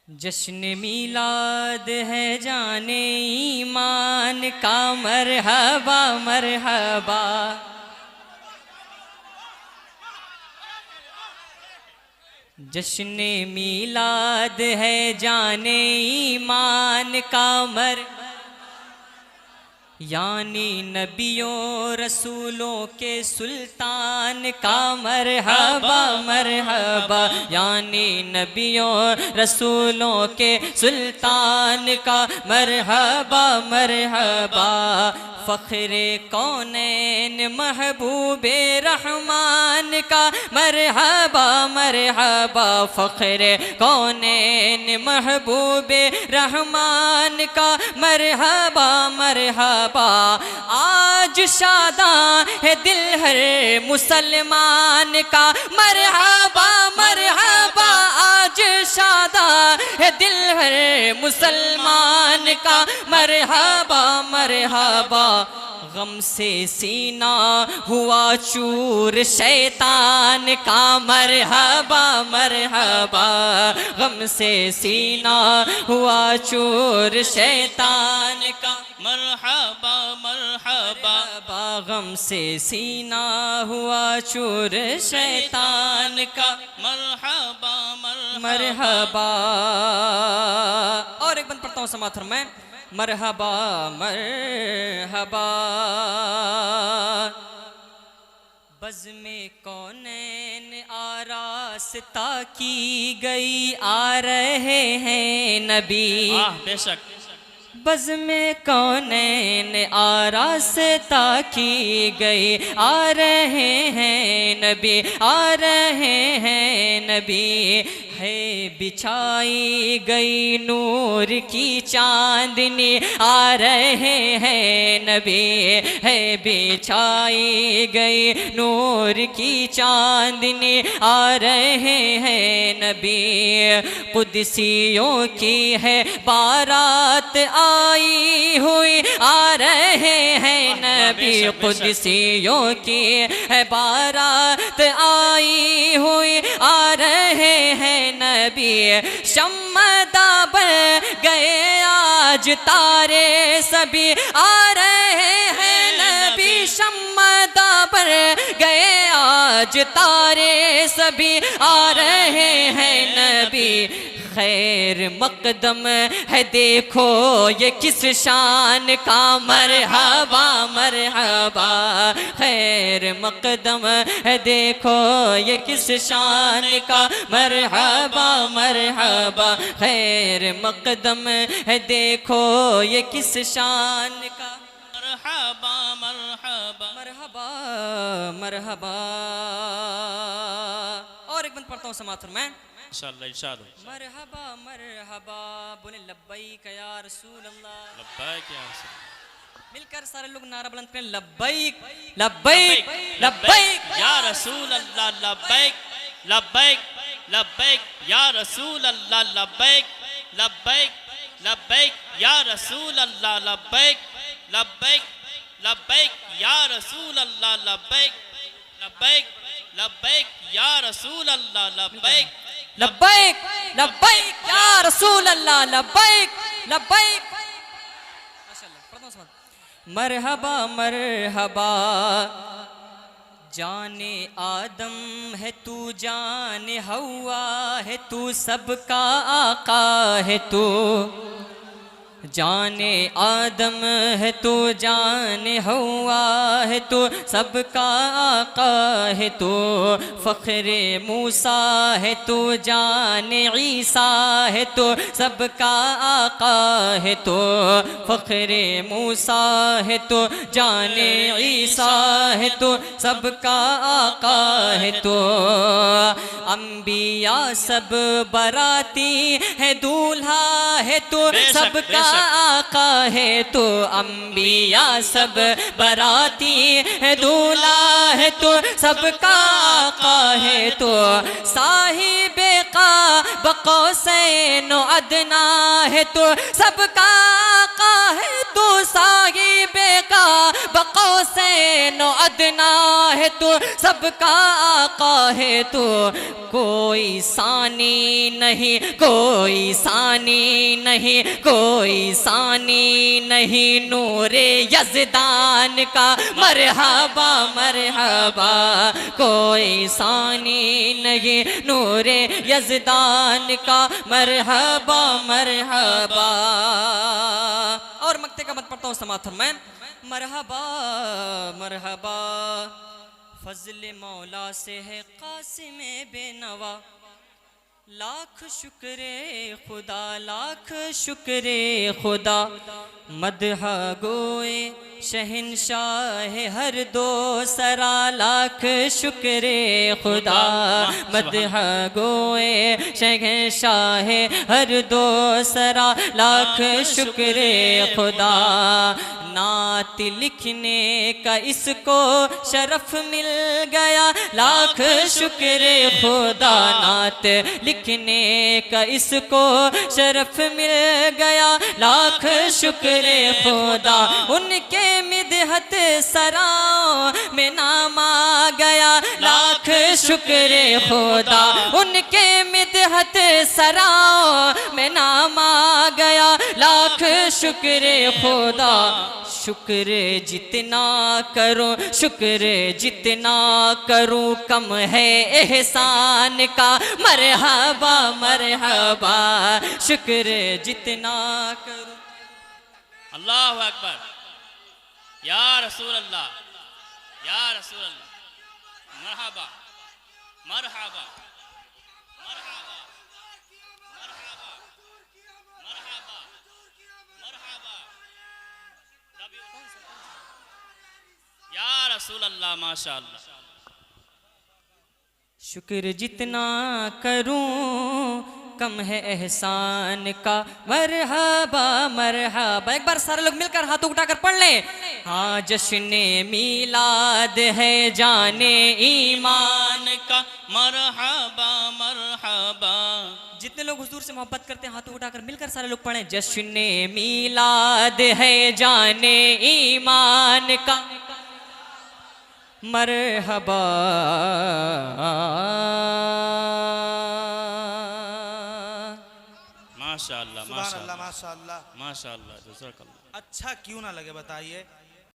जश्न मीलाद है जाने ईमान का मरहबा मरहबा। जश्न मीलाद है जाने ईमान का यानी नबियों रसूलों के सुल्तान का मरहबा मरहबा। यानी नबियों रसूलों के सुल्तान का मरहबा मरहबा। फ़ख्रे कौनैन महबूबे रहमान का मरहबा मरहबा। फ़ख्रे कौनैन महबूबे रहमान का मरहबा मरहबा। आज शादां है दिल हर मुसलमान का मरहबा मरहबा। आज शादां है दिल हर मुसलमान का मरहबा मरहबा। गम से सीना हुआ चूर शैतान का मरहबा मरहबा। गम से सीना हुआ चूर शैतान का मरहबा मरहबा। गम से सीना हुआ चूर शैतान का मरहबा मरहबा। और एक बंद पढ़ता हूँ समाथर में। मरहबा मरहबा। बज़्मे कौनैन आरास्ता की गई आ रहे हैं नबी। बेशक। बज़्मे कौनैन आरास्ता की गई आ रहे हैं नबी आ रहे हैं नबी। है बिछाई गई नूर की चांदनी आ रहे हैं नबी। है बिछाई गई नूर की चांदनी आ रहे हैं नबी। कुदसियों की है बारात आई हुई आ रहे हैं नबी। कुदसियों की है बारात आई हुई आ रहे हैं नबी। शम्मदा बन गए आज तारे सभी आ रहे हैं नबी। शम्मदा बन गए आज तारे सभी आ रहे हैं नबी। खैर मकदम है देखो ये किस शान का मरहबा मरहबा। खैर मकदम है देखो ये किस शान का मरहबा मरहबा। खैर मकदम है देखो ये किस शान का मरहबा मरहबा मरहबा मरहबा। और एक बंद पढ़ता हूँ समाथर में। इंशाअल्लाह इरशाद हो। मरहबा मरहबा बोले लब्बैक या रसूल अल्लाह। लब्बैक या रसूल। मिलकर सारे लोग नारा बुलंद करें लब्बैक लब्बैक लब्बैक या रसूल अल्लाह। लब्बैक लब्बैक लब्बैक या रसूल अल्लाह। लब्बैक लब्बैक लब्बैक या रसूल अल्लाह। लब्बैक लब्बैक लब्बैक या रसूल अल्लाह। लब्बैक लब्बैक लब्बैक या रसूल अल्लाह। लब्बैक लब्बैक लब्बैक या रसूल अल्लाह। लब्बैक लब्बैक। मरहबा मरहबा। जाने आदम है तू जाने हवा है तू सबका आका है तू। जाने आदम है तू जाने हवा है तू सबका आका है तू। फ़ख्रे मूसा है तू जाने ईसा है तू सबका आका है तू। फ़ख्रे मूसा है तू जाने ईसा है तू सबका आका है तू। अम्बिया सब बराती है दूल्हा है तू सबका आका है तो। अम्बिया सब बराती है दूल्हा है तो सबका आका है तो। साहिबे का बकौसैन अदना है तो सबका आका है तू साहिबे का बकौसैन अदना है तू सबका आका है तू कोई सानी नहीं कोई सानी नहीं कोई सानी नहीं नूरे यज़दान का मरहबा मरहबा कोई सानी नहीं नूरे यज़दान का मरहबा मरहबा। और मक्ते का मत पढ़ता हूँ समाथर मैं मरहबा मरहबा फजल मौला से है कासिम बेनवा लाख शुक्रे खुदा लाख शुक्रे खुदा मदह गोए शहनशाह हर दो सरा लाख शुक्रे खुदा मदह गोए शहनशाह हर दो सरा लाख शुक्रे खुदा नात लिखने का इसको शरफ मिल गया लाख शुक्र खुदा नात लिखने का इसको शरफ मिल गया लाख शुक्र खुदा उनके मिदहत सराओं में नाम आ गया लाख शुक्र खुदा उनके मिदहत सराओं में नाम आ गया लाख शुक्र खुदा। शुक्र जितना करूं शुक्र जितना करूं कम है एहसान का मरहबा मरहबा शुक्र जितना करूं। अल्लाहु अकबर या रसूल अल्लाह या रसूल अल्लाह मरहबा मरहबा या रसूल अल्लाह माशाअल्लाह। शुक्र जितना करूं कम है एहसान का मरहबा मरहबा। एक बार सारे लोग मिलकर हाथ उठाकर पढ़ लें। हाँ जश्न मीलाद है जाने ईमान का मरहबा मरहबा। जितने लोग हुजूर से मोहब्बत करते हैं हाथों उठाकर मिलकर सारे लोग पढ़ें। जश्न मीलाद है जाने ईमान का मरहबा माशाअल्लाह सुभान अल्लाह माशाअल्लाह। माशाअल्लाह जज़ाकल्लाह। अच्छा क्यों ना लगे बताइए,